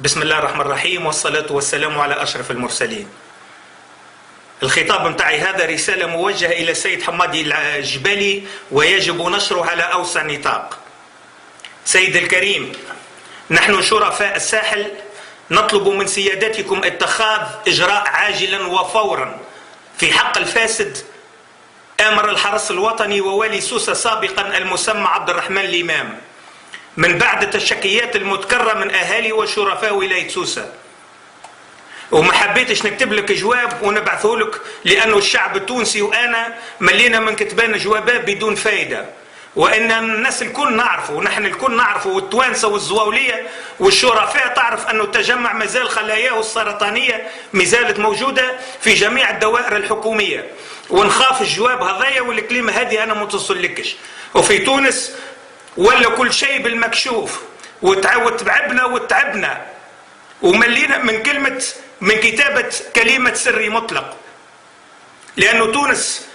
بسم الله الرحمن الرحيم، والصلاة والسلام على أشرف المرسلين. الخطاب متاعي هذا رسالة موجهة إلى السيد حمادي الجبالي، ويجب نشره على أوسع نطاق. سيد الكريم، نحن شرفاء الساحل نطلب من سيادتكم اتخاذ إجراء عاجلا وفورا في حق الفاسد آمر الحرس الوطني ووالي سوسة سابقا المسمى عبد الرحمن الإمام، من بعد التشكيات المتكررة من أهالي وشرفاء ولاية سوسة. وما حبيتش نكتب لك جواب ونبعثه لك لأنه الشعب التونسي وأنا ملينا من كتبان جوابات بدون فايدة، وإن الناس الكل نعرفه ونحن الكل نعرفه، والتوانسة والزواولية والشرفاء تعرف أنه التجمع مازال خلاياه السرطانية مازالت موجودة في جميع الدوائر الحكومية. ونخاف الجواب هذايا والكلمة هذه أنا متصل لكش. وفي تونس ولا كل شيء بالمكشوف، وتعبنا وتعبنا وملينا من كتابة كلمة سري مطلق، لأنه تونس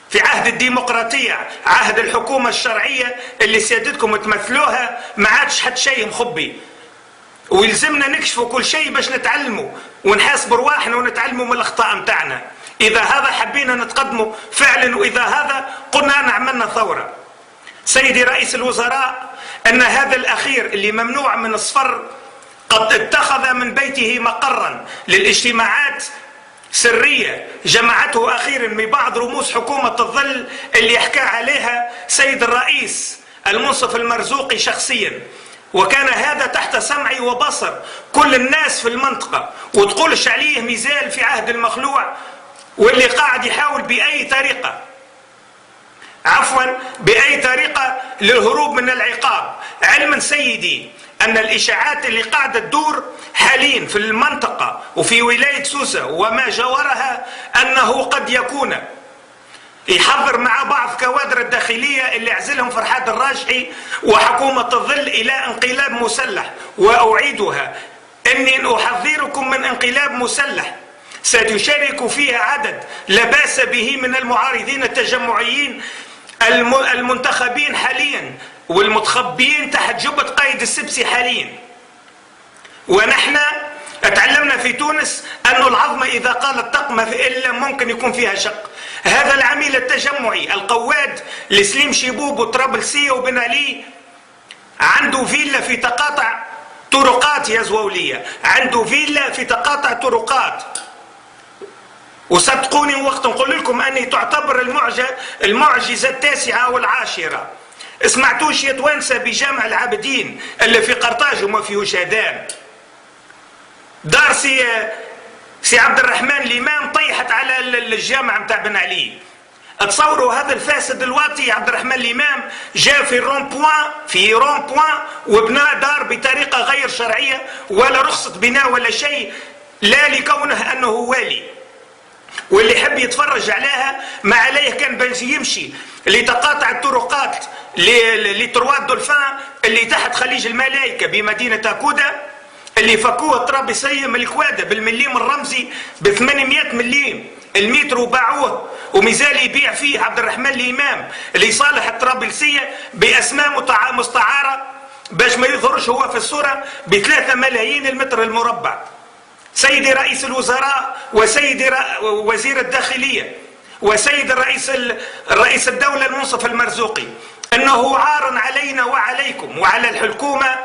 في عهد الديمقراطية، عهد الحكومة الشرعية اللي سيادتكم تمثلوها، ما عادش حد شيء مخبي، ويلزمنا نكشفوا كل شيء باش نتعلموا ونحاسبوا رواحنا ونتعلموا من الأخطاء متاعنا. إذا هذا حبينا نتقدموا فعلا، وإذا هذا قلنا عملنا ثورة. سيدي رئيس الوزراء، أن هذا الأخير اللي ممنوع من الصفر قد اتخذ من بيته مقرا للاجتماعات سرية جمعته أخيرا ببعض رموز حكومة الظل اللي يحكى عليها سيد الرئيس المنصف المرزوقي شخصيا، وكان هذا تحت سمعي وبصر كل الناس في المنطقة، وتقولش عليه ميزال في عهد المخلوع، واللي قاعد يحاول بأي طريقة للهروب من العقاب، علما سيدي أن الإشاعات اللي قاعدة تدور حاليا في المنطقة وفي ولاية سوسة وما جاورها أنه قد يكون يحضر مع بعض كوادر الداخلية اللي عزلهم فرحات الراجحي وحكومة الظل إلى انقلاب مسلح. وأعيدها أني أحذركم من انقلاب مسلح ستشارك فيها عدد لا بأس به من المعارضين التجمعيين المنتخبين حاليا والمتخبيين تحت جبهة قائد السبسي حاليا. ونحن تعلمنا في تونس أن العظمة إذا قالت تقمة إلا ممكن يكون فيها شق. هذا العميل التجمعي القواد لسليم شيبوب وطرابلسية وبن علي عنده فيلا في تقاطع طرقات يا زواولية، عنده فيلا في تقاطع طرقات. وصدقوني وقت نقول لكم أني تعتبر المعجزة التاسعة والعاشرة. اسمعتوش يا توانسة بجامع العابدين اللي في قرطاج وما فيهوش أذان؟ دار سي عبد الرحمن الإمام طيحت على الجامع متاع بن علي. اتصوروا هذا الفاسد الواطي عبد الرحمن الإمام جاء في رون بوان وبنى دار بطريقة غير شرعية ولا رخصة بناء ولا شيء، لا لكونه أنه والي. واللي يحب يتفرج عليها ما عليه كان بس يمشي لتقاطع الطرقات لترواد دولفان اللي تحت خليج الملائكة بمدينة أكودا، اللي فكوه الطرابلسية من الكوادة بالمليم الرمزي ب 800 مليم المتر، وباعوه ومازال يبيع فيه عبد الرحمن الإمام اللي صالح الطرابلسية بأسماء مستعارة باش ما يظهرش هو في الصورة ب3 ملايين المتر المربع. سيدي رئيس الوزراء وسيدي وزير الداخلية وسيد الرئيس الدولة المنصف المرزوقي، أنه عار علينا وعليكم وعلى الحكومة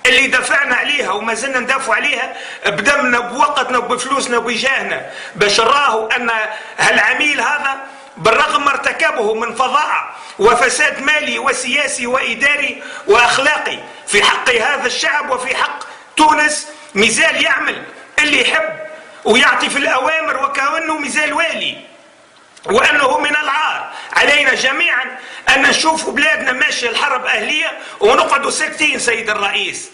اللي دفعنا عليها وما زلنا ندافع عليها بدمنا بوقتنا وبفلوسنا وبجاهنا، باش نراهو أن هالعميل هذا بالرغم ارتكبه من فظاعة وفساد مالي وسياسي وإداري وأخلاقي في حق هذا الشعب وفي حق تونس، مازال يعمل اللي يحب ويعطي في الأوامر وكأنه مازال والي، وأنه من العار علينا جميعا أن نشوف بلادنا ماشية الحرب أهلية ونقعدوا ساكتين. سيد الرئيس،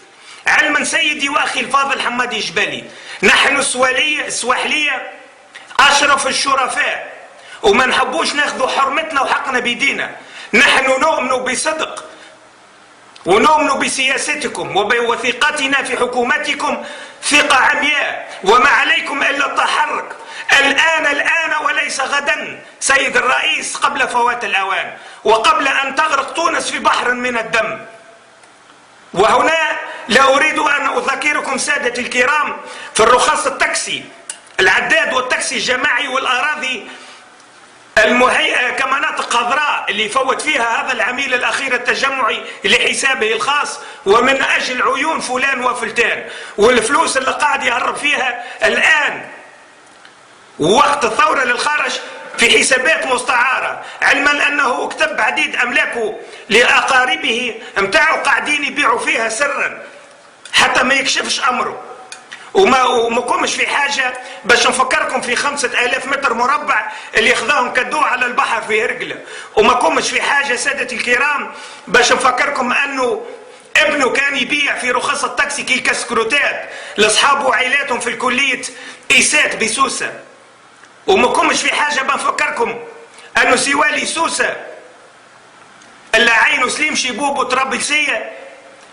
علما سيدي وأخي الفاضل حمادي جبالي، نحن السواحلية أشرف الشرفاء وما نحبوش ناخذوا حرمتنا وحقنا بيدينا. نحن نؤمن بصدق ونؤمن بسياستكم وبوثيقتنا في حكومتكم ثقة عمياء، وما عليكم إلا التحرك الآن وليس غدا سيد الرئيس، قبل فوات الأوان وقبل أن تغرق تونس في بحر من الدم. وهنا لا أريد أن أذكركم سادة الكرام في الرخص التاكسي العداد والتاكسي الجماعي والأراضي المهيئة كمناطق خضراء اللي يفوت فيها هذا العميل الأخير التجمعي لحسابه الخاص ومن أجل عيون فلان وفلتان، والفلوس اللي قاعد يهرب فيها الآن وقت الثورة للخارج في حسابات مستعارة، علما أنه اكتب عديد أملاكه لأقاربه متاعه قاعدين يبيعوا فيها سرا حتى ما يكشفش أمره. وما كومش في حاجة باش نفكركم في 5000 متر مربع اللي ياخذاهم كدوه على البحر في هرقلة، وما كومش في حاجة سادة الكرام باش نفكركم أنه ابنه كان يبيع في رخص التاكسي كي الكسكروتات لاصحابه وعائلاتهم في الكلية إيسات بسوسة، وما كومش في حاجة بنفكركم أنه سوالي سوسة اللي عينه سليم شيبوب وطرابلسية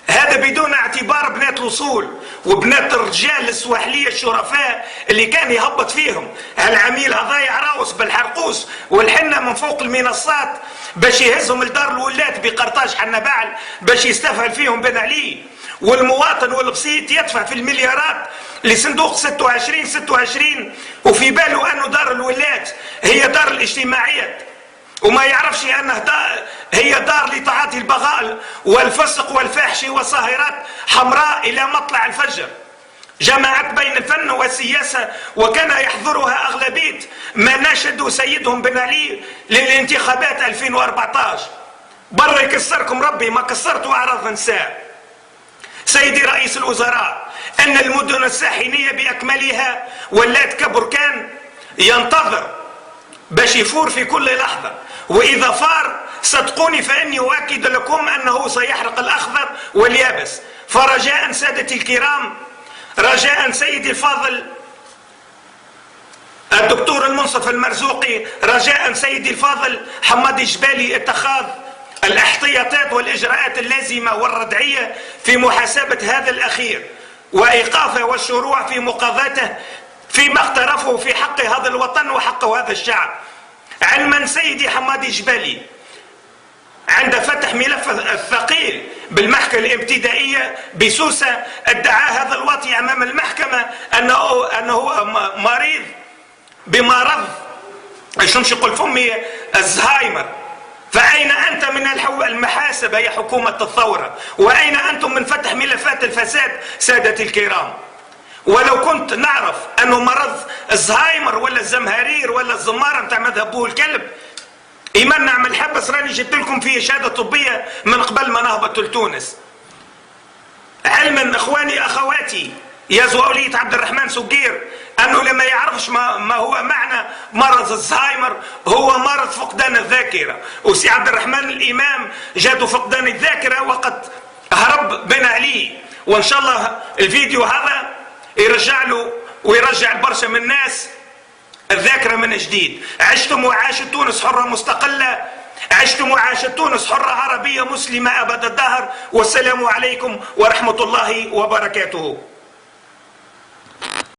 هذا بدون اعتبار بنات الوصول وبنات الرجال السواحلية الشرفاء اللي كان يهبط فيهم هالعميل هذايا راوس بالحرقوس والحنة من فوق المنصات باش يهزهم لدار الولات بقرطاج حنبعل باش يستفعل فيهم بن علي، والمواطن والبسيط يدفع في المليارات لصندوق 26 وفي باله أنه دار الولات هي دار الاجتماعيات وما يعرفش أنه هي دار لتعاطي البغائل والفسق والفاحش والصاهرات حمراء إلى مطلع الفجر، جمعت بين الفن والسياسة وكان يحضرها أغلبية ما ناشدوا سيدهم بن علي للانتخابات 2014. برا يكسركم ربي ما كسرتوا أعراض نساء. سيدي رئيس الوزراء، أن المدن الساحلية بأكملها ولات كبركان ينتظر باش يفور في كل لحظة، وإذا فار صدقوني فإني أؤكد لكم أنه سيحرق الأخضر واليابس. فرجاء سادتي الكرام، رجاء سيدي الفاضل الدكتور المنصف المرزوقي، رجاء سيدي الفاضل حماد الجبالي اتخاذ الاحتياطات والإجراءات اللازمة والردعية في محاسبة هذا الأخير وإيقافه والشروع في مقاضاته فيما اقترفه في حق هذا الوطن وحق هذا الشعب. علما سيدي حماد الجبالي عند فتح ملف الثقيل بالمحكمة الابتدائية بسوسة ادعى هذا الواطي أمام المحكمة أنه مريض بمرض شنش يقول فمي الزهايمر. فأين أنت من المحاسبة يا حكومة الثورة؟ وأين أنتم من فتح ملفات الفساد سادة الكرام؟ ولو كنت نعرف أنه مرض الزهايمر ولا الزمهرير ولا الزمارة متاع مذهب بوه الكلب إيمان نعمل حبس راني جبت لكم فيه شهادة طبية من قبل ما نهبط لتونس. علما إخواني أخواتي يا زوالية عبد الرحمن سقير أنه لما يعرفش ما هو معنى مرض الزهايمر هو مرض فقدان الذاكرة، وسي عبد الرحمن الإمام جاته فقدان الذاكرة وقد هرب بن علي، وإن شاء الله الفيديو هذا يرجع له ويرجع البرشا من الناس الذاكرة من جديد. عشتم وعاشت تونس حرة مستقلة، عشتم وعاشت تونس حرة عربية مسلمة أبد الدهر، والسلام عليكم ورحمة الله وبركاته.